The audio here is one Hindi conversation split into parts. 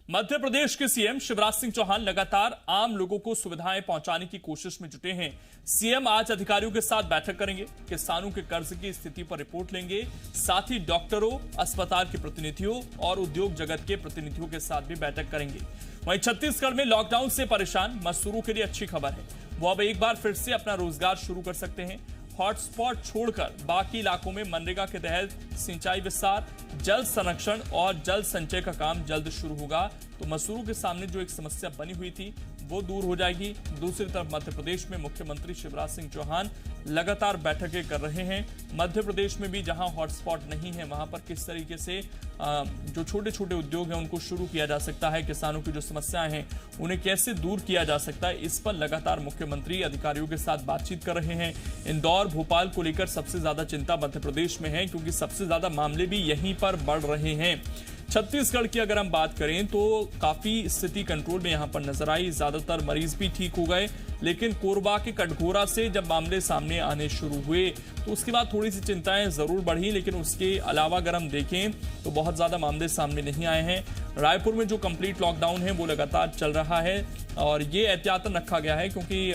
मध्य प्रदेश के सीएम शिवराज सिंह चौहान लगातार आम लोगों को सुविधाएं पहुंचाने की कोशिश में जुटे हैं। सीएम आज अधिकारियों के साथ बैठक करेंगे, किसानों के कर्ज की स्थिति पर रिपोर्ट लेंगे, साथ ही डॉक्टरों, अस्पताल के प्रतिनिधियों और उद्योग जगत के प्रतिनिधियों के साथ भी बैठक करेंगे। वहीं छत्तीसगढ़ में लॉकडाउन से परेशान मजदूरों के लिए अच्छी खबर है, वो अब एक बार फिर से अपना रोजगार शुरू कर सकते हैं। हॉटस्पॉट छोड़कर बाकी इलाकों में मनरेगा के तहत सिंचाई विस्तार, जल संरक्षण और जल संचय का काम जल्द शुरू होगा, तो मजदूरों के सामने जो एक समस्या बनी हुई थी वो दूर हो जाएगी। दूसरी तरफ मध्य प्रदेश में मुख्यमंत्री शिवराज सिंह चौहान लगातार बैठकें कर रहे हैं। मध्य प्रदेश में भी जहां हॉटस्पॉट नहीं है वहां पर किस तरीके से जो छोटे छोटे उद्योग हैं उनको शुरू किया जा सकता है, किसानों की जो समस्याएं हैं उन्हें कैसे दूर किया जा सकता है, इस पर लगातार मुख्यमंत्री अधिकारियों के साथ बातचीत कर रहे हैं। इंदौर, भोपाल को लेकर सबसे ज्यादा चिंता मध्य प्रदेश में है, क्योंकि सबसे ज्यादा मामले भी यहीं पर बढ़ रहे हैं। छत्तीसगढ़ की अगर हम बात करें तो काफी स्थिति कंट्रोल में यहां पर नजर आई, ज्यादातर मरीज भी ठीक हो गए, लेकिन कोरबा के कटघोरा से जब मामले सामने आने शुरू हुए तो उसके बाद थोड़ी सी चिंताएं जरूर बढ़ी, लेकिन उसके अलावा अगर हम देखें तो बहुत ज्यादा मामले सामने नहीं आए हैं। रायपुर में जो कंप्लीट लॉकडाउन है वो लगातार चल रहा है और ये एहतियातन रखा गया है, क्योंकि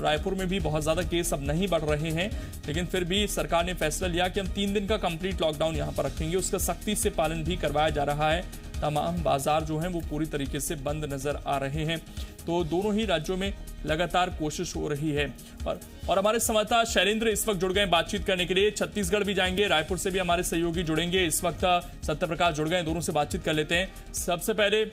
रायपुर में भी बहुत ज्यादा केस अब नहीं बढ़ रहे हैं, लेकिन फिर भी सरकार ने फैसला लिया कि हम 3 दिन का कंप्लीट लॉकडाउन यहां पर रखेंगे। उसका सख्ती से पालन भी करवाया जा रहा है। तमाम बाजार जो हैं वो पूरी तरीके से बंद नजर आ रहे हैं। तो दोनों ही राज्यों में लगातार कोशिश हो रही है। और हमारे संवाददाता शैलेंद्र इस वक्त जुड़ गए बातचीत करने के लिए, छत्तीसगढ़ भी जाएंगे, रायपुर से भी हमारे सहयोगी जुड़ेंगे। इस वक्त सत्यप्रकाश जुड़ गए, दोनों से बातचीत कर लेते हैं। सबसे पहले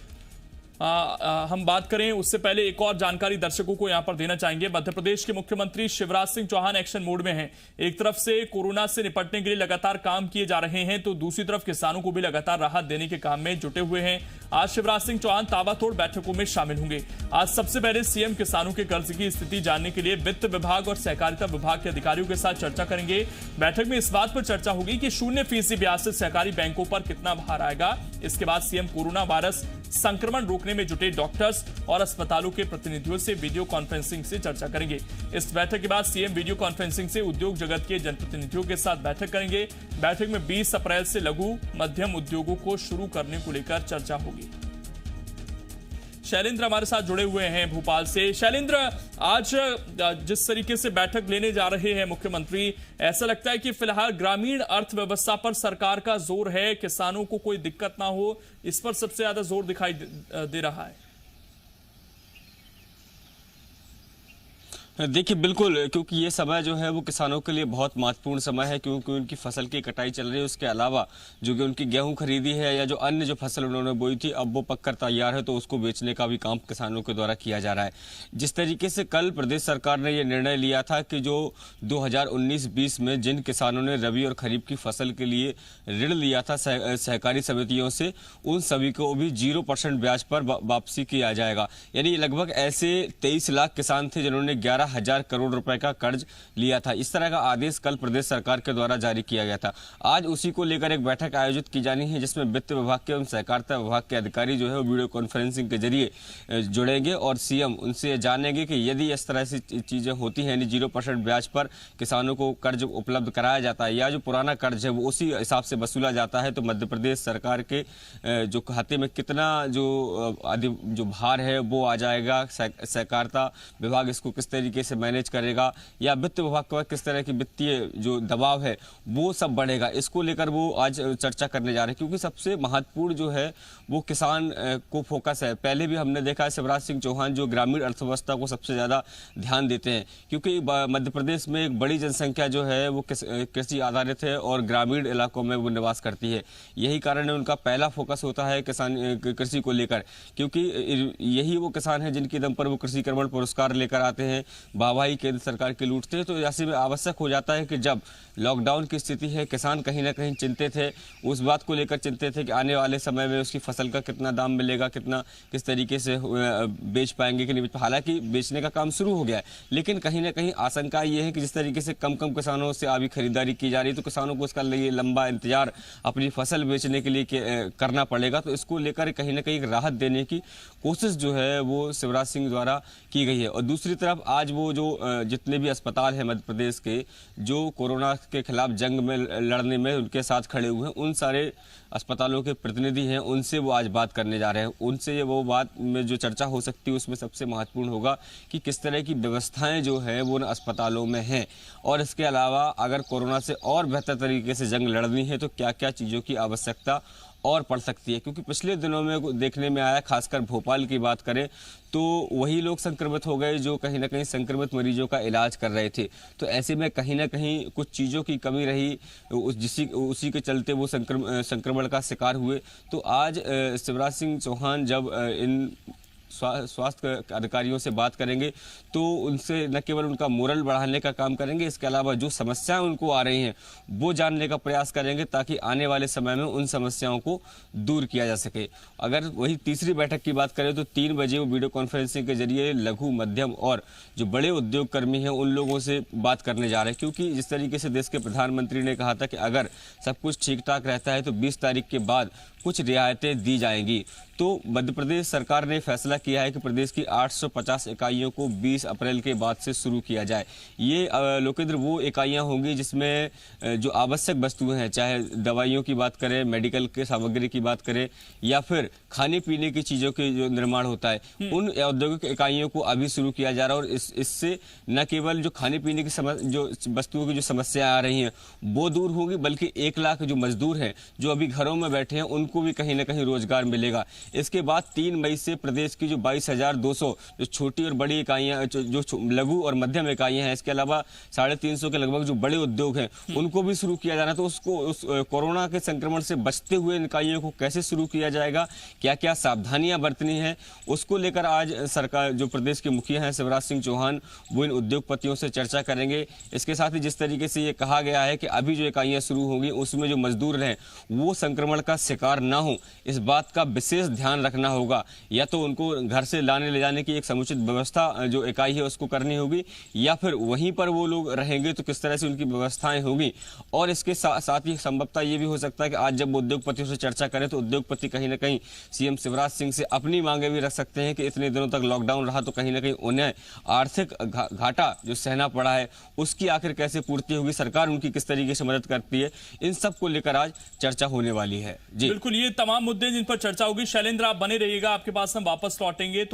हम बात करें उससे पहले एक और जानकारी दर्शकों को यहां पर देना चाहेंगे। मध्य प्रदेश के मुख्यमंत्री शिवराज सिंह चौहान एक्शन मोड में हैं। एक तरफ से कोरोना से निपटने के लिए लगातार काम किए जा रहे हैं, तो दूसरी तरफ किसानों को भी लगातार राहत देने के काम में जुटे हुए हैं। आज शिवराज सिंह चौहान ताबड़तोड़ बैठकों में शामिल होंगे। आज सबसे पहले सीएम किसानों के कर्ज की स्थिति जानने के लिए वित्त विभाग और सहकारिता विभाग के अधिकारियों के साथ चर्चा करेंगे। बैठक में इस बात पर चर्चा होगी कि 0% ब्याज से सहकारी बैंकों पर कितना भार आएगा। इसके बाद सीएम कोरोना वायरस संक्रमण रोकने में जुटे डॉक्टर्स और अस्पतालों के प्रतिनिधियों से वीडियो कॉन्फ्रेंसिंग से चर्चा करेंगे। इस बैठक के बाद सीएम वीडियो कॉन्फ्रेंसिंग से उद्योग जगत के जनप्रतिनिधियों के साथ बैठक करेंगे। बैठक में 20 अप्रैल से लघु मध्यम उद्योगों को शुरू करने को लेकर चर्चा होगी। शैलेंद्र हमारे साथ जुड़े हुए हैं भोपाल से। शैलेंद्र, आज जिस तरीके से बैठक लेने जा रहे हैं मुख्यमंत्री, ऐसा लगता है कि फिलहाल ग्रामीण अर्थव्यवस्था पर सरकार का जोर है, किसानों को कोई दिक्कत ना हो, इस पर सबसे ज्यादा जोर दिखाई दे रहा है। देखिए बिल्कुल, क्योंकि ये समय जो है वो किसानों के लिए बहुत महत्वपूर्ण समय है, क्योंकि उनकी फसल की कटाई चल रही है। उसके अलावा जो कि उनकी गेहूं खरीदी है या जो अन्य जो फसल उन्होंने बोई थी अब वो पककर तैयार है, तो उसको बेचने का भी काम किसानों के द्वारा किया जा रहा है। जिस तरीके से कल प्रदेश सरकार ने ये निर्णय लिया था कि जो 2019-20 में जिन किसानों ने रबी और खरीफ की फसल के लिए ऋण लिया था सहकारी समितियों से, उन सभी को भी 0% ब्याज पर वापसी किया जाएगा। यानी लगभग ऐसे 23 लाख किसान थे जिन्होंने 11,000 करोड़ रुपए का कर्ज लिया था। इस तरह का आदेश कल प्रदेश सरकार के द्वारा जारी किया गया था। आज उसी को लेकर एक बैठक आयोजित की जानी है, जिसमें वित्त विभाग के एवं सहकारिता विभाग के अधिकारी जो है वो वीडियो कॉन्फ्रेंसिंग के जरिए जुड़ेंगे और सीएम उनसे जानेंगे कि यदि इस तरह से चीजें होती हैं, यानी 0% ब्याज पर किसानों को कर्ज उपलब्ध कराया जाता है या जो पुराना कर्ज है वो उसी हिसाब से वसूला जाता है, तो मध्य प्रदेश सरकार के जो खाते में कितना जो भार है वो आ जाएगा, सहकारिता विभाग इसको किस तरीके से मैनेज करेगा या वित्त विभाग का किस तरह की वित्तीय जो दबाव है वो सब बढ़ेगा। इसको लेकर वो आज चर्चा करने जा रहे हैं, क्योंकि सबसे महत्वपूर्ण जो है वो किसान को फोकस है। पहले भी हमने देखा है शिवराज सिंह चौहान जो ग्रामीण अर्थव्यवस्था को सबसे ज्यादा ध्यान देते हैं, क्योंकि मध्य प्रदेश में एक बड़ी जनसंख्या जो है वो कृषि आधारित है और ग्रामीण इलाकों में वो निवास करती है। यही कारण है उनका पहला फोकस होता है किसान कृषि को लेकर, क्योंकि यही वो किसान है जिनके दम पर वो कृषि कर्मण पुरस्कार लेकर आते हैं, वाहवाही केंद्र सरकार की लूटते हैं। तो ऐसे में आवश्यक हो जाता है कि जब लॉकडाउन की स्थिति है, किसान कहीं ना कहीं चिंतित है, उस बात को लेकर चिंतित है कि आने वाले समय में उसकी फसल का कितना दाम मिलेगा, किस तरीके से बेच पाएंगे कि नहीं बेच। हालांकि बेचने का काम शुरू हो गया है, लेकिन कहीं ना कहीं आशंका ये है कि जिस तरीके से कम किसानों से अभी खरीदारी की जा रही है, तो किसानों को इसका लिए लंबा इंतजार अपनी फसल बेचने के लिए करना पड़ेगा। तो इसको लेकर कहीं ना कहीं राहत देने की कोशिश जो है वो शिवराज सिंह द्वारा की गई है। और दूसरी तरफ आज वो जो जितने भी अस्पताल हैं मध्य प्रदेश के जो कोरोना के खिलाफ जंग में लड़ने में उनके साथ खड़े हुए हैं, उन सारे अस्पतालों के प्रतिनिधि हैं, उनसे वो आज बात करने जा रहे हैं। उनसे ये वो बात में जो चर्चा हो सकती है उसमें सबसे महत्वपूर्ण होगा कि किस तरह की व्यवस्थाएं जो है वो उन अस्पतालों में हैं, और इसके अलावा अगर कोरोना से और बेहतर तरीके से जंग लड़नी है तो क्या क्या चीज़ों की आवश्यकता और पड़ सकती है। क्योंकि पिछले दिनों में देखने में आया, खासकर भोपाल की बात करें तो वही लोग संक्रमित हो गए जो कहीं ना कहीं संक्रमित मरीजों का इलाज कर रहे थे। तो ऐसे में कहीं ना कहीं कुछ चीज़ों की कमी रही, उसी के चलते वो संक्रमण का शिकार हुए। तो आज शिवराज सिंह चौहान जब इन स्वास्थ्य अधिकारियों से बात करेंगे तो उनसे न केवल उनका मोरल बढ़ाने का काम करेंगे, इसके अलावा जो समस्याएं उनको आ रही हैं वो जानने का प्रयास करेंगे ताकि आने वाले समय में उन समस्याओं को दूर किया जा सके। अगर वही तीसरी बैठक की बात करें तो 3 बजे वो वीडियो कॉन्फ्रेंसिंग के जरिए लघु, मध्यम और जो बड़े उद्योग कर्मी हैं उन लोगों से बात करने जा रहे हैं। क्योंकि जिस तरीके से देश के प्रधानमंत्री ने कहा था कि अगर सब कुछ ठीक ठाक रहता है तो 20 तारीख के बाद कुछ रियायतें दी जाएंगी, तो मध्य प्रदेश सरकार ने फैसला किया है कि प्रदेश की 850 इकाइयों को 20 अप्रैल के बाद से शुरू किया जाए। ये लोकेंद्र वो इकाइयां होंगी जिसमें जो आवश्यक वस्तुएं हैं, चाहे दवाइयों की बात करें, मेडिकल के सामग्री की बात करें या फिर खाने पीने की चीज़ों के जो निर्माण होता है, उन औद्योगिक इकाइयों को अभी शुरू किया जा रहा है। और इससे न केवल जो खाने पीने की जो वस्तुओं की जो समस्या आ रही हैं वो दूर होगी, बल्कि 1 लाख जो मजदूर हैं जो अभी घरों में बैठे हैं उनको भी कहीं ना कहीं रोजगार मिलेगा। इसके बाद 3 मई से प्रदेश की जो 22,200 जो छोटी और बड़ी इकाइयां, जो लघु और मध्यम इकाइयां हैं, इसके अलावा 350 के लगभग जो बड़े उद्योग हैं उनको भी शुरू किया जाना है। तो उस कोरोना के संक्रमण से बचते हुए इन इकाइयों को कैसे शुरू किया जाएगा, क्या क्या सावधानियां बरतनी है, उसको लेकर आज सरकार, जो प्रदेश के मुखिया हैं शिवराज सिंह चौहान, वो इन उद्योगपतियों से चर्चा करेंगे। इसके साथ ही जिस तरीके से ये कहा गया है कि अभी जो इकाइयां शुरू होंगी उसमें जो मजदूर हैं वो संक्रमण का शिकार ना हो, इस बात का विशेष ध्यान रखना होगा। या तो उनको घर से लाने ले जाने की एक समुचित व्यवस्था जो इकाई है उसको करनी होगी, या फिर वहीं पर वो लोग रहेंगे तो किस तरह से उनकी व्यवस्थाएं होगी। और इसके साथ ही संभवतः ये भी हो सकता है कि आज जब उद्योगपतियों से चर्चा करें तो उद्योगपति कहीं ना कहीं सीएम शिवराज सिंह से अपनी मांगे भी रख सकते हैं कि इतने दिनों तक लॉकडाउन रहा तो कहीं ना कहीं उन्हें आर्थिक घाटा जो सहना पड़ा है उसकी आखिर कैसे पूर्ति होगी, सरकार उनकी किस तरीके से मदद करती है, इन सब को लेकर आज चर्चा होने वाली है। जी बिल्कुल, ये तमाम मुद्दे जिन पर चर्चा होगी। शैलेंद्र, आप बने रहिएगा, आपके पास हम वापस लौटेंगे तो